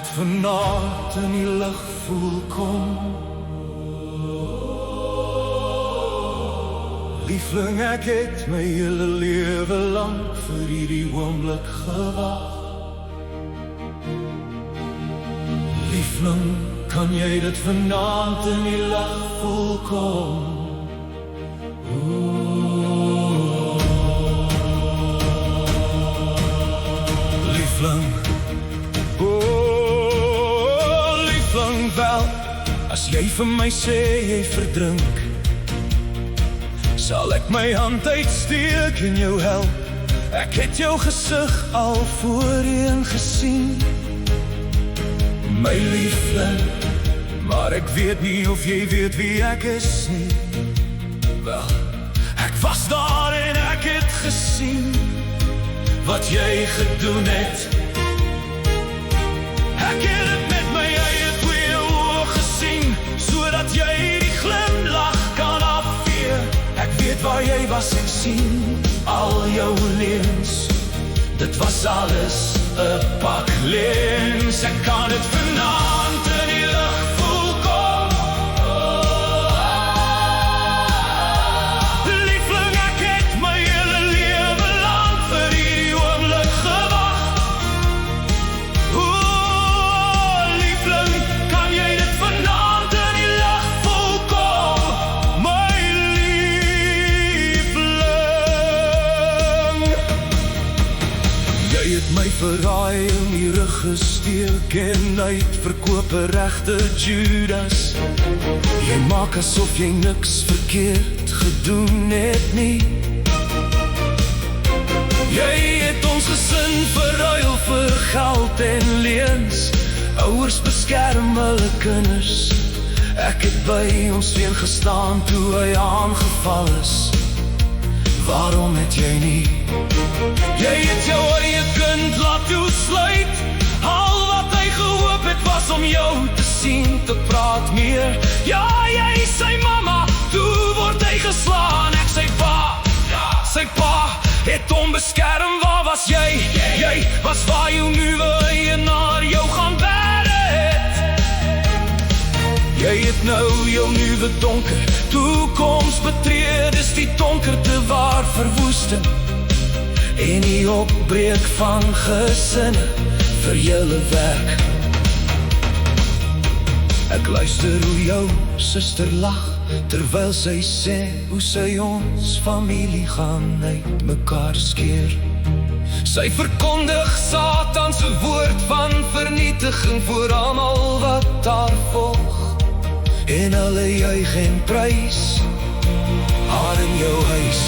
dit vanaand in die lig voel kom. Liefling, ek het my hele lewe lang vir hierdie oomblik gewag. Liefling, kan jy dit vanaand in die lig voel kom? Liefling, liefling wel, as jy vir my sê jy verdrink, sal ek my hand uitsteek en jou help. Ek het jou gesig al voorheen gesien, my liefling, maar ek weet nie of jy weet wie ek is nie. Wel, ek was daar en ek het gesien wat jy gedoen het. Ek het het met my eie twee oë gesien, sodat jy die glimlach kan afvee. Ek weet waar jy was, ek sien al jou leuns. Dit was alles 'n pak lens. Ek kan het vanaand in die lig voel kom. Liefling, ek het my hele lewe lang vir hierdie oomblik gewag. Liefling, kan jy dit vanaand in die lig voel kom? My liefling, jy het my verraai in die rug gesteek en uitverkoop 'n regte Judas. Jy maak asof jy niks verkeerd gedoen het nie. Jy het ons gesin verruil vir geld en leuns. Ouers beskerm hulle kinders. Ek het by ons seun gestaan toe hy aangeval is. Waarom het jy nie? Jy het jou eie kind laat toesluit. Al wat hy gehoop het was om jou te sien, te praat meer. Ja, jy sy mama, toe word hy geslaan. Ek sy pa, ja, sy pa het hom beskerm. Waar was jy? Jy was waar jou nuwe eienaar jou gaan bere het. Jy het nou jou nuwe donker toekoms betree. Dis die donkerte waar verwoesting en die opbreek van gesinne vir julle werk. Ek luister hoe jou suster lag, terwyl sy sê hoe sy ons familie gaan uit mekaar skeer. Sy verkondig Satan se woord van vernietiging voor almal wat daar volg. En hulle juig en prys haar in jou huis.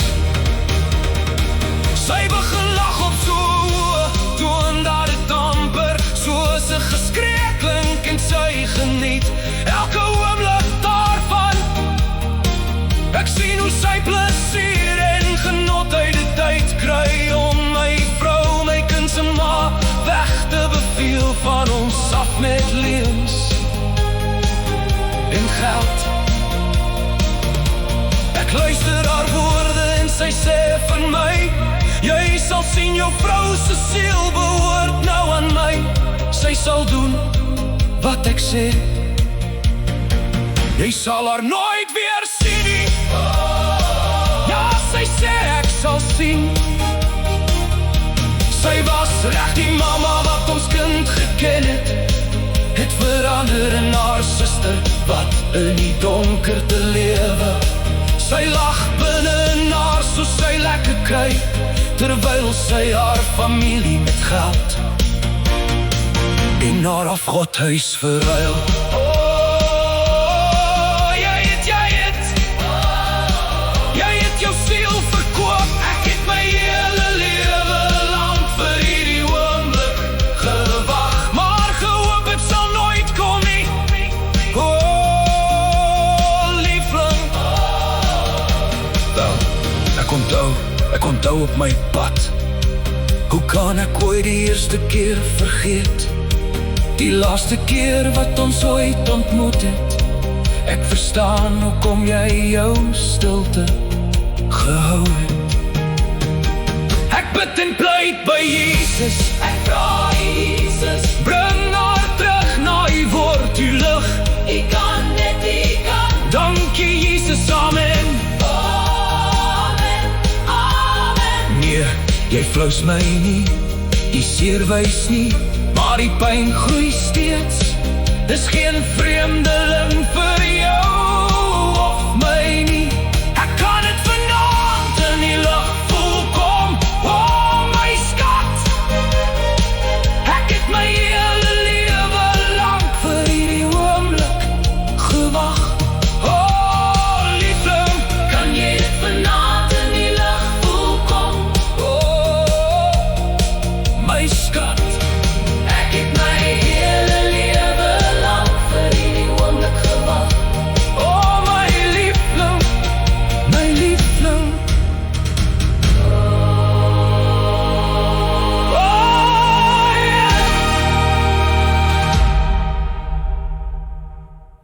Sy begin lag op so toon dat het amper soos 'n geskree klink en sy geniet elke oomblik daarvan. Ek sien hoe sy plesier en genot uit die tyd kry om my vrou, my kind se ma weg te beveel van ons af met leuns en geld. Ek luister haar woorde en sy sê van my, jy sal sien jou vrou se siel behoort nou aan my. Sy sal doen wat ek sê. Jy sal haar nooit weer sien nie. Ja, sy sê ek sal sien. Sy was reg die mama wat ons kind geken het verander in haar suster wat in die donkerte lewe. Sy lag binne in haar soos sy lekker kry, terwyl sy haar familie met geld en haar afgodhuis verruil. Jy het jou siel verkoop. Ek het my hele lewe lang vir hierdie oomblik gewag, maar gehoop het sal nooit kom nie. Liefling, wel, ek onthou op my pad. Hoe kan ek ooit die eerste keer vergeet? Die laaste keer wat ons ooit ontmoet het. Ek verstaan hoekom jy jou stilte gehou het. Ek bid en pleit by Jesus. Ek vra Jesus, bring haar terug. Jy flous my nie, die seer wys nie, maar die pyn groei steeds. Dis geen vreemdeling vir